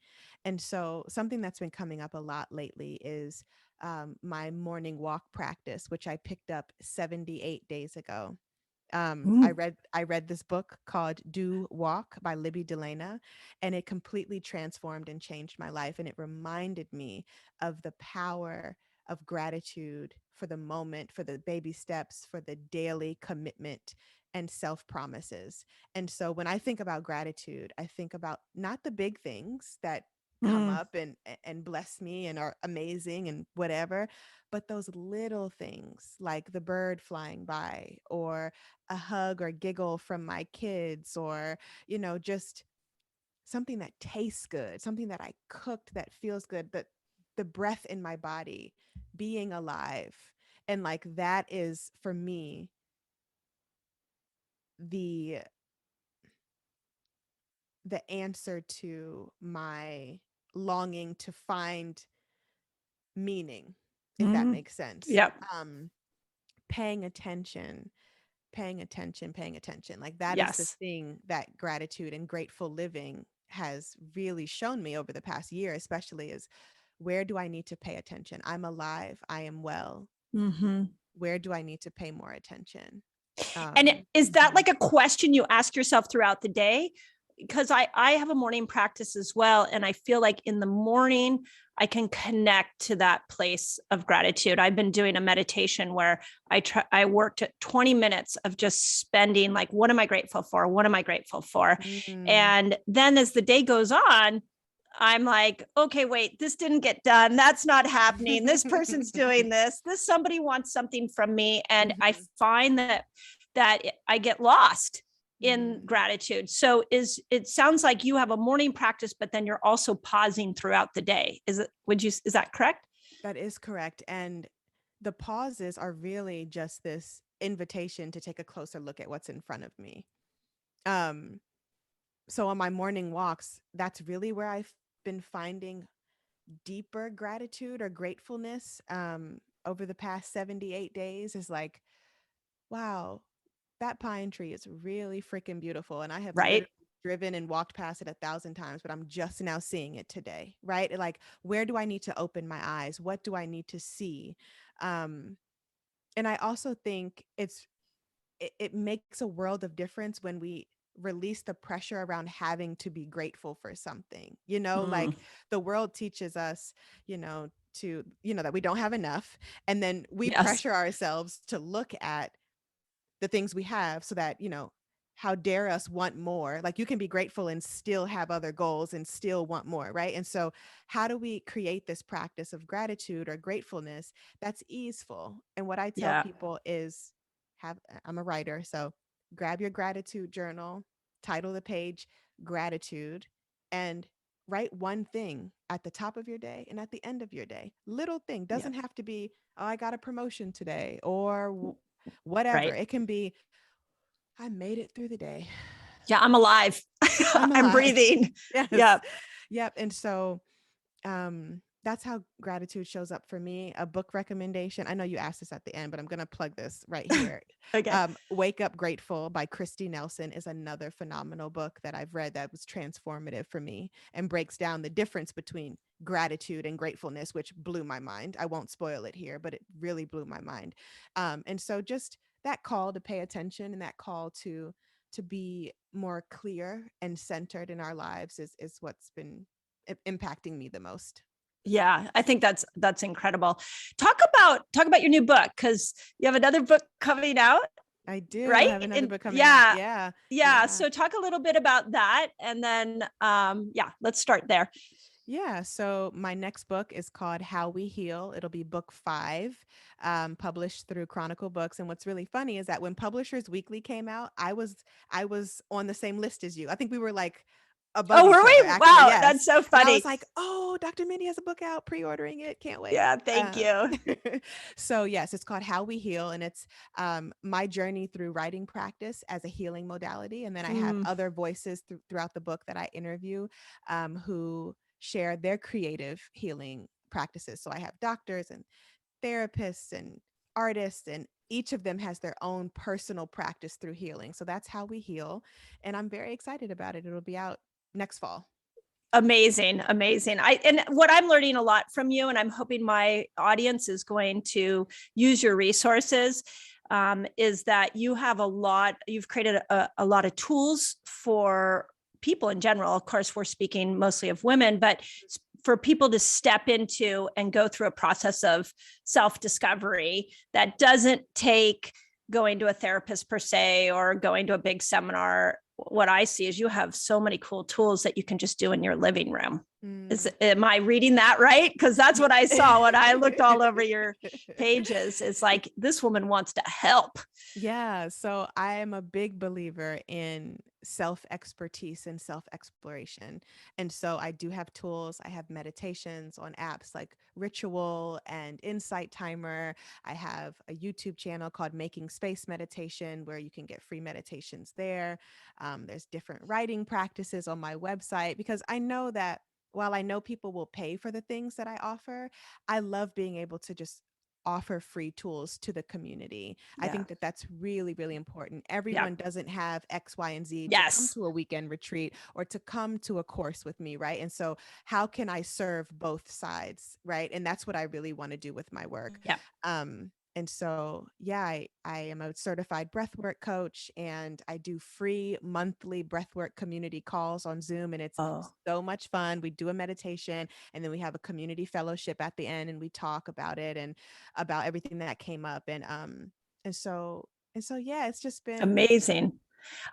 And so something that's been coming up a lot lately is my morning walk practice, which I picked up 78 days ago. I read this book called Do Walk by Libby Delana, and it completely transformed and changed my life. And it reminded me of the power of gratitude for the moment, for the baby steps, for the daily commitment and self-promises. And so when I think about gratitude, I think about not the big things that come up and bless me and are amazing and whatever, but those little things like the bird flying by or a hug or giggle from my kids or, just something that tastes good, something that I cooked that feels good, that the breath in my body, being alive. And like, that is for me, the answer to my longing to find meaning, if that Mm. makes sense. Yep. Paying attention, paying attention, paying attention. Like, that is the Yes. thing that gratitude and grateful living has really shown me over the past year, especially, is where do I need to pay attention? I'm alive. I am well. Mm-hmm. Where do I need to pay more attention? And is that Mhm. like a question you ask yourself throughout the day? Because I have a morning practice as well. And I feel like in the morning, I can connect to that place of gratitude. I've been doing a meditation where I worked at 20 minutes of just spending like, what am I grateful for? What am I grateful for? Mm. And then as the day goes on, I'm like, okay, wait, this didn't get done. That's not happening. This person's doing this. Somebody wants something from me. And I Mhm. find that I get lost in Mm. gratitude. So it sounds like you have a morning practice, but then you're also pausing throughout the day. Is that correct? That is correct. And the pauses are really just this invitation to take a closer look at what's in front of me. Um, so on my morning walks, that's really where I've been finding deeper gratitude or gratefulness over the past 78 days, is like, wow, that pine tree is really freaking beautiful. And I have Right. literally driven and walked past it 1,000 times, but I'm just now seeing it today. Right. Like, where do I need to open my eyes? What do I need to see? Um, and I also think it makes a world of difference when we release the pressure around having to be grateful for something. Mm. Like, the world teaches us, that we don't have enough. And then we Yes. pressure ourselves to look at the things we have, so that, how dare us want more? Like, you can be grateful and still have other goals and still want more, right? And so, how do we create this practice of gratitude or gratefulness that's easeful? And what I tell Yeah. people is, I'm a writer, so grab your gratitude journal, title the page gratitude, and write one thing at the top of your day and at the end of your day. Little thing, Yeah. doesn't have to be, oh, I got a promotion today, or whatever. Right. It can be, I made it through the day. Yeah. I'm alive. I'm I'm alive. breathing. Yes. Yeah. Yep. And so that's how gratitude shows up for me. A book recommendation. I know you asked this at the end, but I'm going to plug this right here. Okay. Wake Up Grateful by Christy Nelson is another phenomenal book that I've read that was transformative for me, and breaks down the difference between gratitude and gratefulness, which blew my mind. I won't spoil it here, but it really blew my mind. And so, just that call to pay attention, and that call to be more clear and centered in our lives is what's been impacting me the most. Yeah, I think that's incredible. Talk about your new book, because you have another book coming out, I do right? have another And book coming out. yeah, Yeah. yeah. Yeah. So talk a little bit about that, and then yeah, let's start there. Yeah. So my next book is called How We Heal. It'll be book 5, published through Chronicle Books. And what's really funny is that when Publishers Weekly came out, I was on the same list as you. I think we were like above Oh, were each other, we? actually. Wow, Yes. that's so And I was funny. like, oh, Dr. Mindy has a book out, pre-ordering it. Can't wait. Yeah, thank you. So yes, it's called How We Heal, and it's my journey through writing practice as a healing modality. And then I have Mm, other voices throughout the book that I interview, who share their creative healing practices. So I have doctors and therapists and artists, and each of them has their own personal practice through healing. So that's How We Heal. And I'm very excited about it. It'll be out next fall. amazing, amazing. And what I'm learning a lot from you, and I'm hoping my audience is going to use your resources, is that you've created a lot of tools for people in general. Of course, we're speaking mostly of women, but for people to step into and go through a process of self-discovery that doesn't take going to a therapist per se, or going to a big seminar. What I see is you have so many cool tools that you can just do in your living room. Am I reading that right? Because that's what I saw when I looked all over your pages. It's like, this woman wants to help. Yeah, so I am a big believer in self-expertise and self-exploration. And so I do have tools. I have meditations on apps like Ritual and Insight Timer. I have a YouTube channel called Making Space Meditation where you can get free meditations there. There's different writing practices on my website because I know that while I know people will pay for the things that I offer, I love being able to just offer free tools to the community. I Yeah. think that that's really, really important. Yeah. Everyone doesn't have X, Y, and Z to come Yes. to a weekend retreat or to come to a course with me, right? And so how can I serve both sides, right? And that's what I really want to do with my work. Yeah. And so, yeah, I am a certified breathwork coach and I do free monthly breathwork community calls on Zoom. And it's Oh, so much fun. We do a meditation and then we have a community fellowship at the end and we talk about it and about everything that came up. And so, yeah, it's just been, amazing.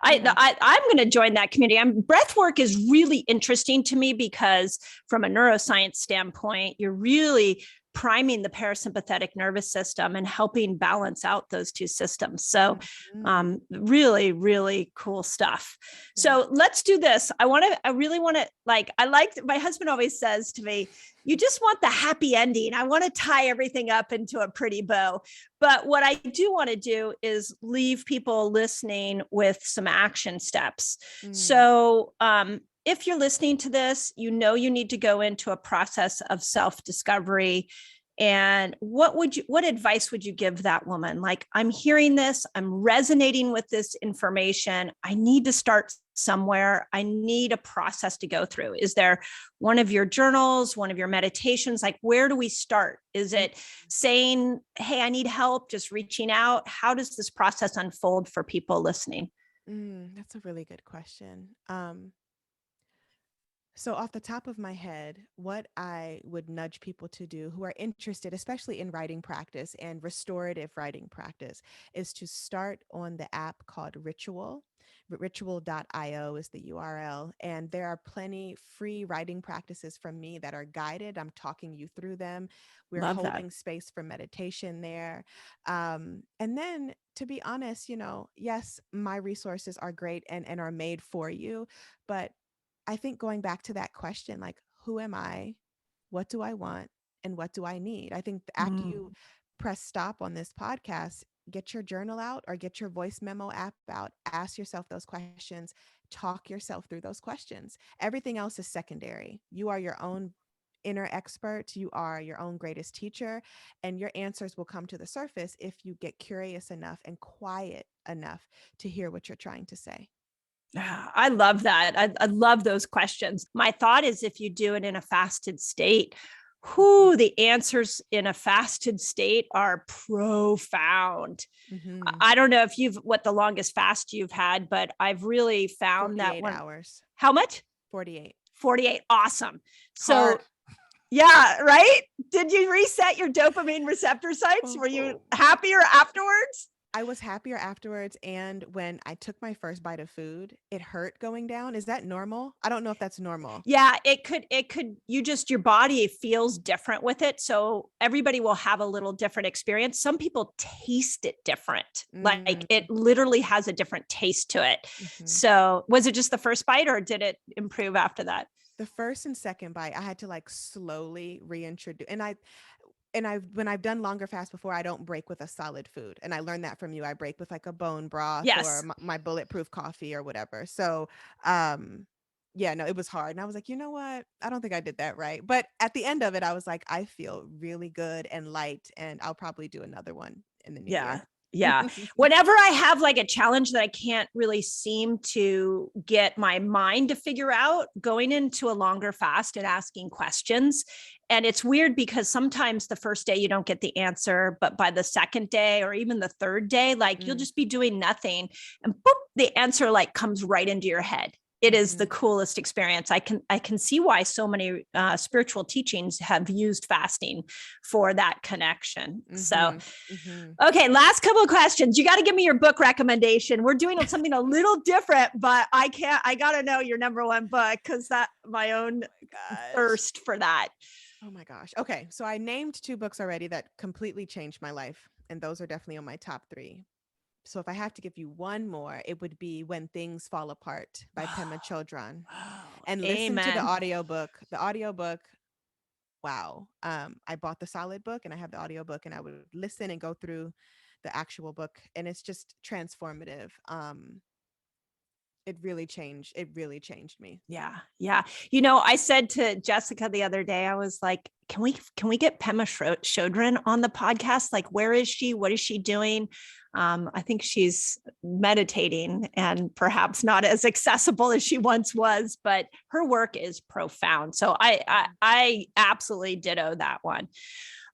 yeah. I'm going to join that community. Breath work is really interesting to me because from a neuroscience standpoint, you're really priming the parasympathetic nervous system and helping balance out those two systems. So really, really cool stuff. Yeah. So let's do this. I really want to my husband always says to me, you just want the happy ending. I want to tie everything up into a pretty bow. But what I do want to do is leave people listening with some action steps. So if you're listening to this, you know you need to go into a process of self-discovery. And what advice would you give that woman? Like, I'm hearing this, I'm resonating with this information. I need to start somewhere. I need a process to go through. Is there one of your journals, one of your meditations? Like, where do we start? Is it saying, hey, I need help, just reaching out? How does this process unfold for people listening? That's a really good question. So off the top of my head, what I would nudge people to do who are interested, especially in writing practice and restorative writing practice, is to start on the app called Ritual. Ritual.io is the URL. And there are plenty free writing practices from me that are guided. I'm talking you through them. We're Love holding that. space for meditation there. And then to be honest, yes, my resources are great and are made for you, but I think going back to that question, like, who am I? What do I want? And what do I need? I think after you press stop on this podcast, get your journal out or get your voice memo app out, ask yourself those questions, talk yourself through those questions. Everything else is secondary. You are your own inner expert. You are your own greatest teacher, and your answers will come to the surface if you get curious enough and quiet enough to hear what you're trying to say. I love that. I love those questions. My thought is if you do it in a fasted state, the answers in a fasted state are profound. I don't know if what the longest fast you've had, but I've really found that 48 hours. How much? 48. 48. Awesome. So Hard. yeah, right? Did you reset your dopamine receptor sites? Were you happier afterwards? I was happier afterwards. And when I took my first bite of food, it hurt going down. Is that normal? I don't know if that's normal. Yeah, it could, your body feels different with it. So everybody will have a little different experience. Some people taste it different. Like it literally has a different taste to it. So was it just the first bite or did it improve after that? The first and second bite, I had to like slowly reintroduce. When I've done longer fasts before, I don't break with a solid food. And I learned that from you. I break with like a bone broth or my bulletproof coffee or whatever. So, yeah, no, it was hard. And I was like, you know what? I don't think I did that right. But at the end of it, I was like, I feel really good and light, and I'll probably do another one in the new year. Yeah. Whenever I have like a challenge that I can't really seem to get my mind to figure out, going into a longer fast and asking questions. And it's weird because sometimes the first day you don't get the answer, but by the second day or even the third day, like you'll just be doing nothing and boop, the answer like comes right into your head. It is the coolest experience. I can see why so many spiritual teachings have used fasting for that connection. So, okay, last couple of questions. You got to give me your book recommendation. We're doing something a little different, but I got to know your number one book because my own thirst for that. Oh my gosh. Okay, so I named 2 books already that completely changed my life, and those are definitely on my top 3. So if I have to give you one more, it would be When Things Fall Apart by Pema Chodron. And listen to the Amen. audiobook. The audiobook, wow. I bought the solid book and I have the audiobook, and I would listen and go through the actual book, and it's just transformative. It really changed me. Yeah. Yeah. I said to Jessica the other day, I was like, can we get Pema Chodron on the podcast? Like, where is she? What is she doing? I think she's meditating and perhaps not as accessible as she once was, but her work is profound. So I absolutely ditto that one.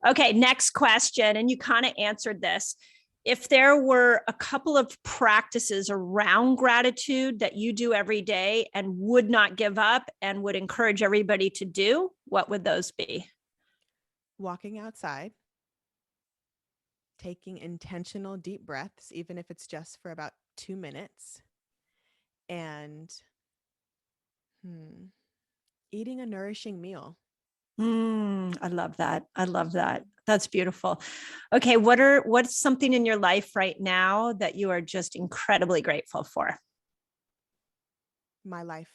Okay. Next question. And you kind of answered this. If there were a couple of practices around gratitude that you do every day and would not give up and would encourage everybody to do, what would those be? Walking outside, taking intentional deep breaths, even if it's just for about 2 minutes, and eating a nourishing meal. I love that. I love that. That's beautiful. Okay. What's something in your life right now that you are just incredibly grateful for? My life.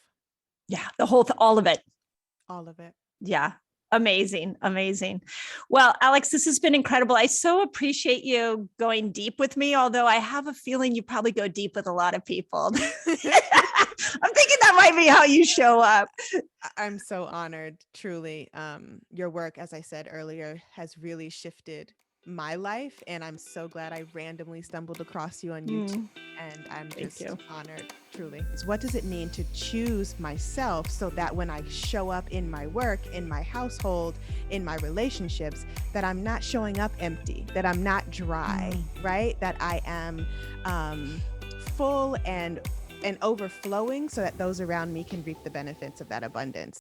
Yeah. All of it. All of it. Yeah. Amazing. Amazing. Well, Alex, this has been incredible. I so appreciate you going deep with me, although I have a feeling you probably go deep with a lot of people. I'm thinking that might be how you show up. I'm so honored, truly. Your work, as I said earlier, has really shifted my life, and I'm so glad I randomly stumbled across you on YouTube, and I'm just honored, truly. What does it mean to choose myself so that when I show up in my work, in my household, in my relationships, that I'm not showing up empty, that I'm not dry, right? That I am full and overflowing so that those around me can reap the benefits of that abundance.